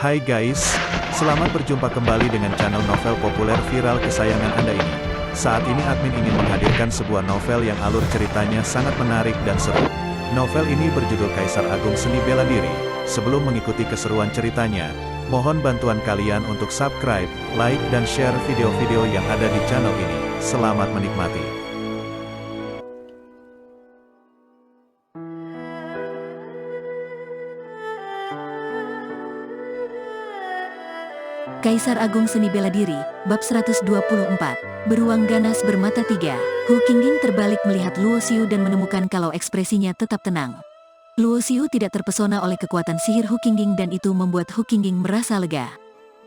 Hai guys, selamat berjumpa kembali dengan channel novel populer viral kesayangan Anda ini. Saat ini admin ingin menghadirkan sebuah novel yang alur ceritanya sangat menarik dan seru. Novel ini berjudul Kaisar Agung Seni Bela Diri. Sebelum mengikuti keseruan ceritanya, mohon bantuan kalian untuk subscribe, like, dan share video-video yang ada di channel ini. Selamat menikmati. Kaisar Agung Seni Bela Diri, Bab 124, Beruang Ganas Bermata Tiga. Hu Qingjing terbalik melihat Luo Xiu dan menemukan kalau ekspresinya tetap tenang. Luo Xiu tidak terpesona oleh kekuatan sihir Hu Qingjing dan itu membuat Hu Qingjing merasa lega.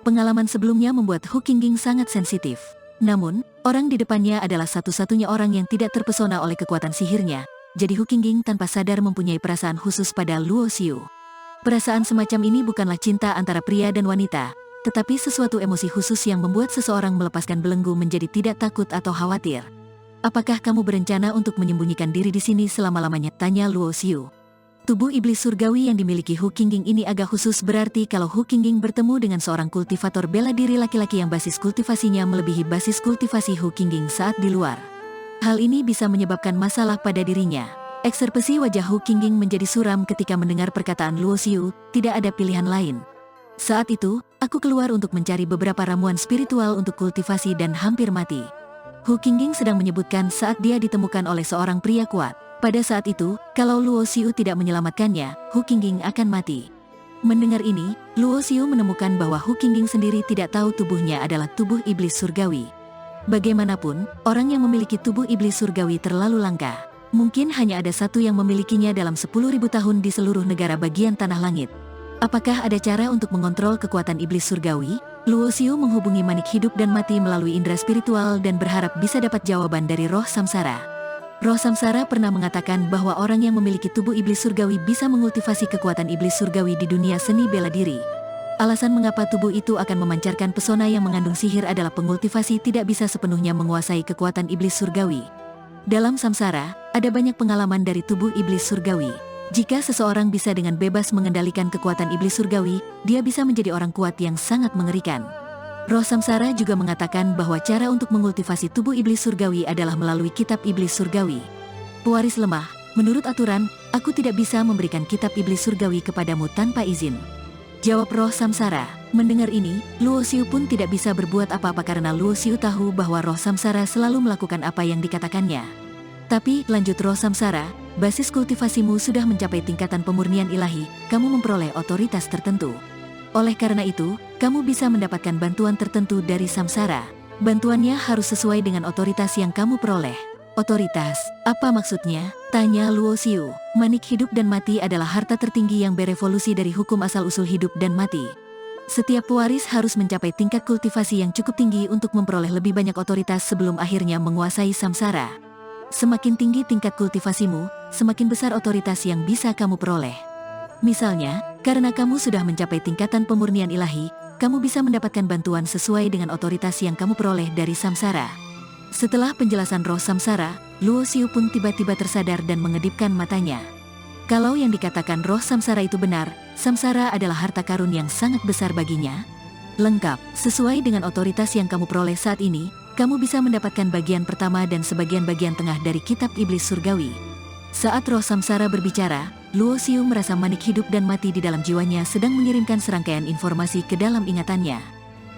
Pengalaman sebelumnya membuat Hu Qingjing sangat sensitif. Namun, orang di depannya adalah satu-satunya orang yang tidak terpesona oleh kekuatan sihirnya, jadi Hu Qingjing tanpa sadar mempunyai perasaan khusus pada Luo Xiu. Perasaan semacam ini bukanlah cinta antara pria dan wanita, tetapi sesuatu emosi khusus yang membuat seseorang melepaskan belenggu menjadi tidak takut atau khawatir. Apakah kamu berencana untuk menyembunyikan diri di sini selama-lamanya? Tanya Luo Xiu. Tubuh iblis surgawi yang dimiliki Hu Qingjing ini agak khusus, berarti kalau Hu Qingjing bertemu dengan seorang kultivator bela diri laki-laki yang basis kultivasinya melebihi basis kultivasi Hu Qingjing saat di luar. Hal ini bisa menyebabkan masalah pada dirinya. Ekspresi wajah Hu Qingjing menjadi suram ketika mendengar perkataan Luo Xiu, tidak ada pilihan lain. Saat itu, aku keluar untuk mencari beberapa ramuan spiritual untuk kultivasi dan hampir mati. Hu Qingjing sedang menyebutkan saat dia ditemukan oleh seorang pria kuat. Pada saat itu, kalau Luo Xiu tidak menyelamatkannya, Hu Qingjing akan mati. Mendengar ini, Luo Xiu menemukan bahwa Hu Qingjing sendiri tidak tahu tubuhnya adalah tubuh iblis surgawi. Bagaimanapun, orang yang memiliki tubuh iblis surgawi terlalu langka. Mungkin hanya ada satu yang memilikinya dalam 10.000 tahun di seluruh negara bagian tanah langit. Apakah ada cara untuk mengontrol kekuatan iblis surgawi? Luo Xiu menghubungi manik hidup dan mati melalui indera spiritual dan berharap bisa dapat jawaban dari roh samsara. Roh samsara pernah mengatakan bahwa orang yang memiliki tubuh iblis surgawi bisa mengultivasi kekuatan iblis surgawi di dunia seni bela diri. Alasan mengapa tubuh itu akan memancarkan pesona yang mengandung sihir adalah pengultivasi tidak bisa sepenuhnya menguasai kekuatan iblis surgawi. Dalam samsara, ada banyak pengalaman dari tubuh iblis surgawi. Jika seseorang bisa dengan bebas mengendalikan kekuatan iblis surgawi, dia bisa menjadi orang kuat yang sangat mengerikan. Roh samsara juga mengatakan bahwa cara untuk mengultivasi tubuh iblis surgawi adalah melalui kitab iblis surgawi. Pewaris lemah, menurut aturan, aku tidak bisa memberikan kitab iblis surgawi kepadamu tanpa izin. Jawab roh samsara. Mendengar ini, Luo Xiu pun tidak bisa berbuat apa-apa karena Luo Xiu tahu bahwa roh samsara selalu melakukan apa yang dikatakannya. Tapi, lanjut roh samsara, basis kultivasimu sudah mencapai tingkatan pemurnian ilahi, kamu memperoleh otoritas tertentu. Oleh karena itu, kamu bisa mendapatkan bantuan tertentu dari samsara. Bantuannya harus sesuai dengan otoritas yang kamu peroleh. Otoritas, apa maksudnya? Tanya Luo Xiu. Manik hidup dan mati adalah harta tertinggi yang berevolusi dari hukum asal-usul hidup dan mati. Setiap pewaris harus mencapai tingkat kultivasi yang cukup tinggi untuk memperoleh lebih banyak otoritas sebelum akhirnya menguasai samsara. Semakin tinggi tingkat kultivasimu, semakin besar otoritas yang bisa kamu peroleh. Misalnya, karena kamu sudah mencapai tingkatan pemurnian ilahi, kamu bisa mendapatkan bantuan sesuai dengan otoritas yang kamu peroleh dari samsara. Setelah penjelasan roh samsara, Luo Xiu pun tiba-tiba tersadar dan mengedipkan matanya. Kalau yang dikatakan roh samsara itu benar, samsara adalah harta karun yang sangat besar baginya. Lengkap, sesuai dengan otoritas yang kamu peroleh saat ini, kamu bisa mendapatkan bagian pertama dan sebagian-bagian tengah dari kitab iblis surgawi. Saat roh samsara berbicara, Luo Xiu merasa manik hidup dan mati di dalam jiwanya sedang mengirimkan serangkaian informasi ke dalam ingatannya.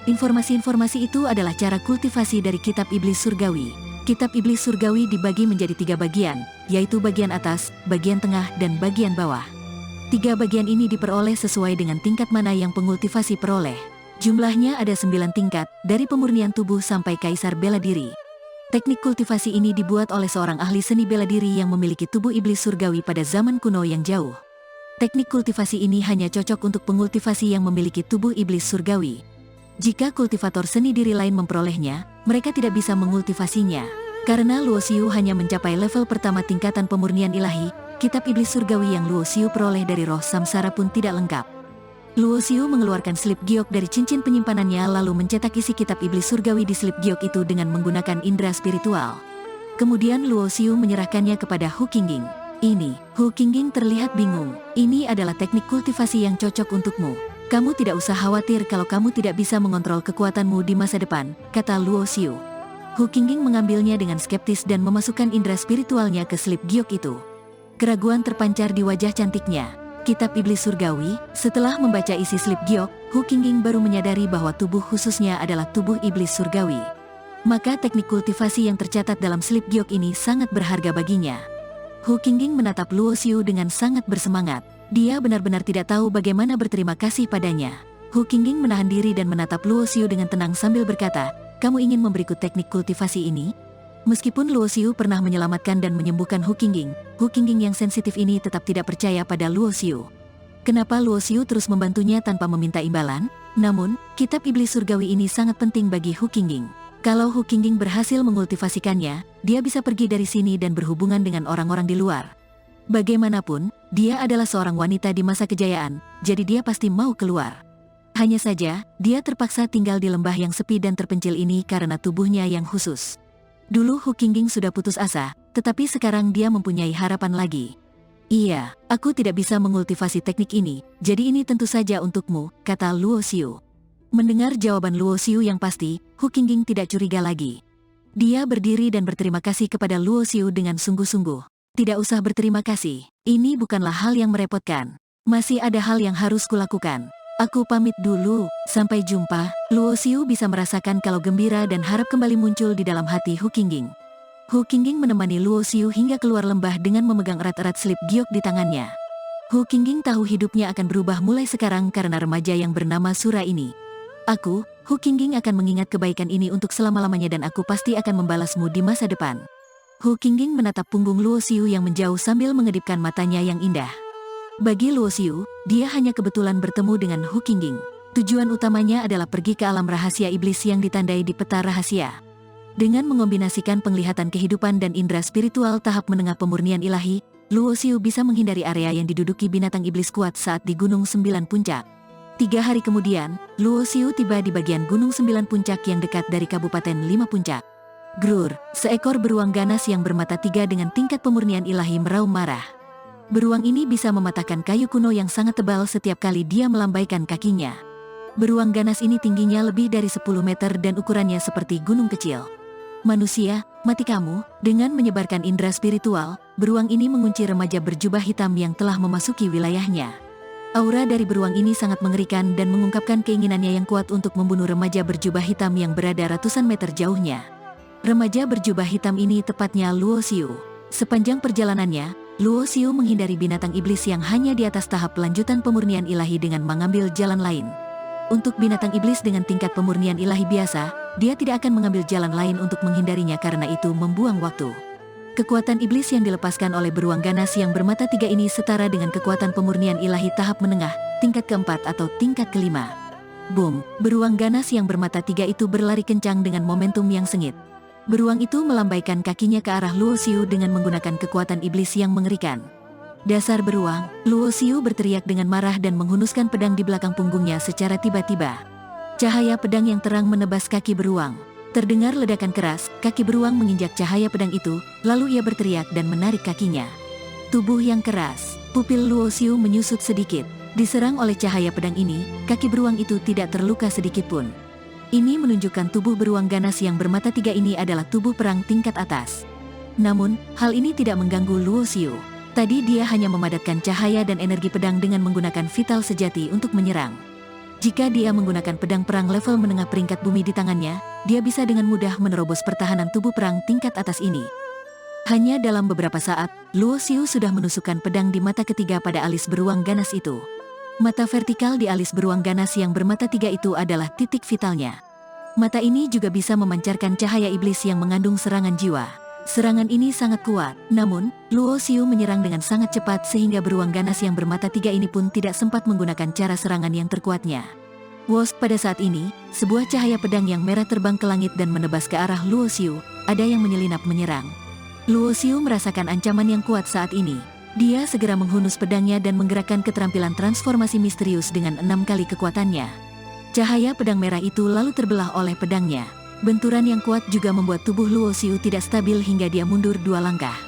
Informasi-informasi itu adalah cara kultivasi dari kitab iblis surgawi. Kitab iblis surgawi dibagi menjadi 3 bagian, yaitu bagian atas, bagian tengah, dan bagian bawah. 3 bagian ini diperoleh sesuai dengan tingkat mana yang pengultivasi peroleh. Jumlahnya ada 9 tingkat, dari pemurnian tubuh sampai kaisar bela diri. Teknik kultivasi ini dibuat oleh seorang ahli seni bela diri yang memiliki tubuh iblis surgawi pada zaman kuno yang jauh. Teknik kultivasi ini hanya cocok untuk pengultivasi yang memiliki tubuh iblis surgawi. Jika kultivator seni diri lain memperolehnya, mereka tidak bisa mengultivasinya. Karena Luo Xiu hanya mencapai level pertama tingkatan pemurnian ilahi, kitab iblis surgawi yang Luo Xiu peroleh dari roh samsara pun tidak lengkap. Luo Xiu mengeluarkan slip giok dari cincin penyimpanannya lalu mencetak isi kitab iblis surgawi di slip giok itu dengan menggunakan indera spiritual. Kemudian Luo Xiu menyerahkannya kepada Hu Qingjing. Hu Qingjing terlihat bingung. Ini adalah teknik kultivasi yang cocok untukmu. Kamu tidak usah khawatir kalau kamu tidak bisa mengontrol kekuatanmu di masa depan, kata Luo Xiu. Hu Qingjing mengambilnya dengan skeptis dan memasukkan indera spiritualnya ke slip giok itu. Keraguan terpancar di wajah cantiknya. Kitab Iblis Surgawi. Setelah membaca isi slip giok, Hu Qingjing baru menyadari bahwa tubuh khususnya adalah tubuh iblis surgawi. Maka teknik kultivasi yang tercatat dalam slip giok ini sangat berharga baginya. Hu Qingjing menatap Luo Xiu dengan sangat bersemangat. Dia benar-benar tidak tahu bagaimana berterima kasih padanya. Hu Qingjing menahan diri dan menatap Luo Xiu dengan tenang sambil berkata, "Kamu ingin memberiku teknik kultivasi ini?" Meskipun Luo Xiu pernah menyelamatkan dan menyembuhkan Hu Qingjing yang sensitif ini tetap tidak percaya pada Luo Xiu. Kenapa Luo Xiu terus membantunya tanpa meminta imbalan? Namun, kitab iblis surgawi ini sangat penting bagi Hu Qingjing. Kalau Hu Qingjing berhasil mengkultivasikannya, dia bisa pergi dari sini dan berhubungan dengan orang-orang di luar. Bagaimanapun, dia adalah seorang wanita di masa kejayaan, jadi dia pasti mau keluar. Hanya saja, dia terpaksa tinggal di lembah yang sepi dan terpencil ini karena tubuhnya yang khusus. Dulu Hu Qingjing sudah putus asa, tetapi sekarang dia mempunyai harapan lagi. "Iya, aku tidak bisa mengultivasi teknik ini, jadi ini tentu saja untukmu," kata Luo Xiu. Mendengar jawaban Luo Xiu yang pasti, Hu Qingjing tidak curiga lagi. Dia berdiri dan berterima kasih kepada Luo Xiu dengan sungguh-sungguh. "Tidak usah berterima kasih, ini bukanlah hal yang merepotkan. Masih ada hal yang harus kulakukan. Aku pamit dulu, sampai jumpa." Luo Xiu bisa merasakan kalau gembira dan harap kembali muncul di dalam hati Hu Qingjing. Hu Qingjing menemani Luo Xiu hingga keluar lembah dengan memegang erat-erat slip giok di tangannya. Hu Qingjing tahu hidupnya akan berubah mulai sekarang karena remaja yang bernama Sura ini. "Aku, Hu Qingjing akan mengingat kebaikan ini untuk selama-lamanya dan aku pasti akan membalasmu di masa depan." Hu Qingjing menatap punggung Luo Xiu yang menjauh sambil mengedipkan matanya yang indah. Bagi Luo Xiu, dia hanya kebetulan bertemu dengan Hu Qingjing. Tujuan utamanya adalah pergi ke alam rahasia iblis yang ditandai di peta rahasia. Dengan mengombinasikan penglihatan kehidupan dan indera spiritual tahap menengah pemurnian ilahi, Luo Xiu bisa menghindari area yang diduduki binatang iblis kuat saat di Gunung 9 Puncak. 3 hari kemudian, Luo Xiu tiba di bagian Gunung 9 Puncak yang dekat dari Kabupaten 5 Puncak. Grur, seekor beruang ganas yang bermata 3 dengan tingkat pemurnian ilahi meraung marah. Beruang ini bisa mematahkan kayu kuno yang sangat tebal setiap kali dia melambaikan kakinya. Beruang ganas ini tingginya lebih dari 10 meter dan ukurannya seperti gunung kecil. "Manusia, mati kamu!" Dengan menyebarkan indera spiritual, beruang ini mengunci remaja berjubah hitam yang telah memasuki wilayahnya. Aura dari beruang ini sangat mengerikan dan mengungkapkan keinginannya yang kuat untuk membunuh remaja berjubah hitam yang berada ratusan meter jauhnya. Remaja berjubah hitam ini tepatnya Luo Xiu. Sepanjang perjalanannya, Luo Xiu menghindari binatang iblis yang hanya di atas tahap lanjutan pemurnian ilahi dengan mengambil jalan lain. Untuk binatang iblis dengan tingkat pemurnian ilahi biasa, dia tidak akan mengambil jalan lain untuk menghindarinya karena itu membuang waktu. Kekuatan iblis yang dilepaskan oleh beruang ganas yang bermata 3 ini setara dengan kekuatan pemurnian ilahi tahap menengah, tingkat keempat atau tingkat kelima. Boom, beruang ganas yang bermata 3 itu berlari kencang dengan momentum yang sengit. Beruang itu melambaikan kakinya ke arah Luo Xiu dengan menggunakan kekuatan iblis yang mengerikan. "Dasar beruang!" Luo Xiu berteriak dengan marah dan menghunuskan pedang di belakang punggungnya secara tiba-tiba. Cahaya pedang yang terang menebas kaki beruang. Terdengar ledakan keras, kaki beruang menginjak cahaya pedang itu, lalu ia berteriak dan menarik kakinya. Tubuh yang keras, pupil Luo Xiu menyusut sedikit. Diserang oleh cahaya pedang ini, kaki beruang itu tidak terluka sedikitpun. Ini menunjukkan tubuh beruang ganas yang bermata 3 ini adalah tubuh perang tingkat atas. Namun, hal ini tidak mengganggu Luo Xiu. Tadi dia hanya memadatkan cahaya dan energi pedang dengan menggunakan vital sejati untuk menyerang. Jika dia menggunakan pedang perang level menengah peringkat bumi di tangannya, dia bisa dengan mudah menerobos pertahanan tubuh perang tingkat atas ini. Hanya dalam beberapa saat, Luo Xiu sudah menusukkan pedang di mata ketiga pada alis beruang ganas itu. Mata vertikal di alis beruang ganas yang bermata 3 itu adalah titik vitalnya. Mata ini juga bisa memancarkan cahaya iblis yang mengandung serangan jiwa. Serangan ini sangat kuat, namun, Luo Xiu menyerang dengan sangat cepat sehingga beruang ganas yang bermata 3 ini pun tidak sempat menggunakan cara serangan yang terkuatnya. Wos, pada saat ini, sebuah cahaya pedang yang merah terbang ke langit dan menebas ke arah Luo Xiu, ada yang menyelinap menyerang. Luo Xiu merasakan ancaman yang kuat saat ini. Dia segera menghunus pedangnya dan menggerakkan keterampilan transformasi misterius dengan 6 kali kekuatannya. Cahaya pedang merah itu lalu terbelah oleh pedangnya. Benturan yang kuat juga membuat tubuh Luo Xiu tidak stabil hingga dia mundur 2 langkah.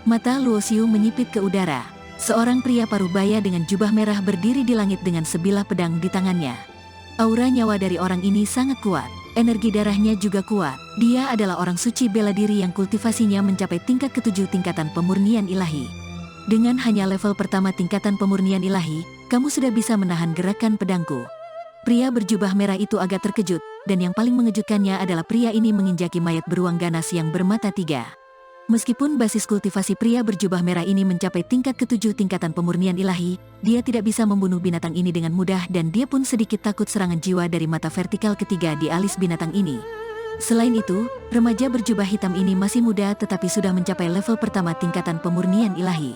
Mata Luo Xiu menyipit ke udara. Seorang pria parubaya dengan jubah merah berdiri di langit dengan sebilah pedang di tangannya. Aura nyawa dari orang ini sangat kuat. Energi darahnya juga kuat. Dia adalah orang suci bela diri yang kultivasinya mencapai tingkat ke-7 tingkatan pemurnian ilahi. Dengan hanya level pertama tingkatan pemurnian ilahi, kamu sudah bisa menahan gerakan pedangku. Pria berjubah merah itu agak terkejut, dan yang paling mengejutkannya adalah pria ini menginjaki mayat beruang ganas yang bermata 3. Meskipun basis kultivasi pria berjubah merah ini mencapai tingkat ke-7 tingkatan pemurnian ilahi, dia tidak bisa membunuh binatang ini dengan mudah dan dia pun sedikit takut serangan jiwa dari mata vertikal ketiga di alis binatang ini. Selain itu, remaja berjubah hitam ini masih muda tetapi sudah mencapai level pertama tingkatan pemurnian ilahi.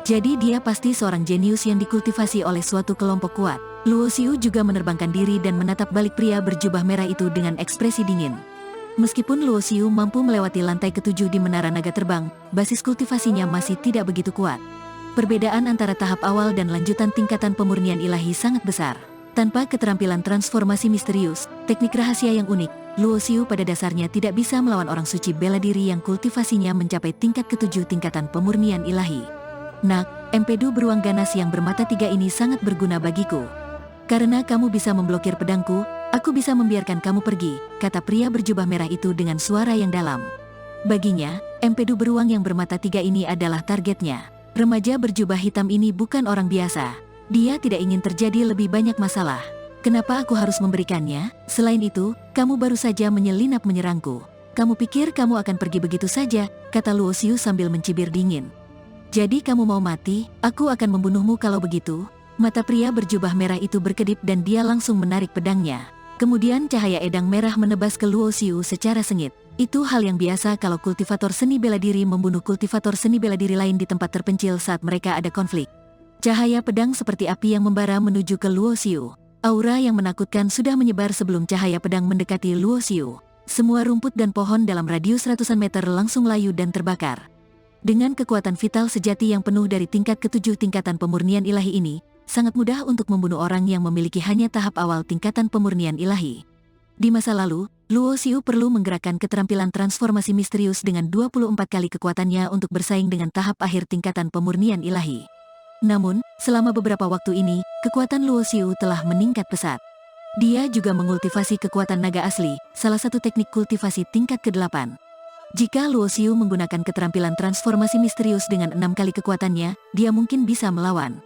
Jadi dia pasti seorang jenius yang dikultivasi oleh suatu kelompok kuat. Luo Xiu juga menerbangkan diri dan menatap balik pria berjubah merah itu dengan ekspresi dingin. Meskipun Luo Xiu mampu melewati lantai ke-7 di Menara Naga Terbang, basis kultivasinya masih tidak begitu kuat. Perbedaan antara tahap awal dan lanjutan tingkatan pemurnian ilahi sangat besar. Tanpa keterampilan transformasi misterius, teknik rahasia yang unik, Luo Xiu pada dasarnya tidak bisa melawan orang suci bela diri yang kultivasinya mencapai tingkat ke-7 tingkatan pemurnian ilahi. Nak, empedu beruang ganas yang bermata 3 ini sangat berguna bagiku. Karena kamu bisa memblokir pedangku, aku bisa membiarkan kamu pergi, kata pria berjubah merah itu dengan suara yang dalam. Baginya, empedu beruang yang bermata 3 ini adalah targetnya. Remaja berjubah hitam ini bukan orang biasa. Dia tidak ingin terjadi lebih banyak masalah. Kenapa aku harus memberikannya? Selain itu, kamu baru saja menyelinap menyerangku. Kamu pikir kamu akan pergi begitu saja, kata Luo Xiu sambil mencibir dingin. Jadi kamu mau mati? Aku akan membunuhmu kalau begitu. Mata pria berjubah merah itu berkedip dan dia langsung menarik pedangnya. Kemudian cahaya edang merah menebas ke Luo Xiu secara sengit. Itu hal yang biasa kalau kultivator seni bela diri membunuh kultivator seni bela diri lain di tempat terpencil saat mereka ada konflik. Cahaya pedang seperti api yang membara menuju ke Luo Xiu. Aura yang menakutkan sudah menyebar sebelum cahaya pedang mendekati Luo Xiu. Semua rumput dan pohon dalam radius ratusan meter langsung layu dan terbakar. Dengan kekuatan vital sejati yang penuh dari tingkat ke-7 tingkatan pemurnian ilahi ini, sangat mudah untuk membunuh orang yang memiliki hanya tahap awal tingkatan pemurnian ilahi. Di masa lalu, Luo Xiu perlu menggerakkan keterampilan transformasi misterius dengan 24 kali kekuatannya untuk bersaing dengan tahap akhir tingkatan pemurnian ilahi. Namun, selama beberapa waktu ini, kekuatan Luo Xiu telah meningkat pesat. Dia juga mengultivasi kekuatan naga asli, salah satu teknik kultivasi tingkat ke-8. Jika Luo Xiu menggunakan keterampilan transformasi misterius dengan 6 kali kekuatannya, dia mungkin bisa melawan.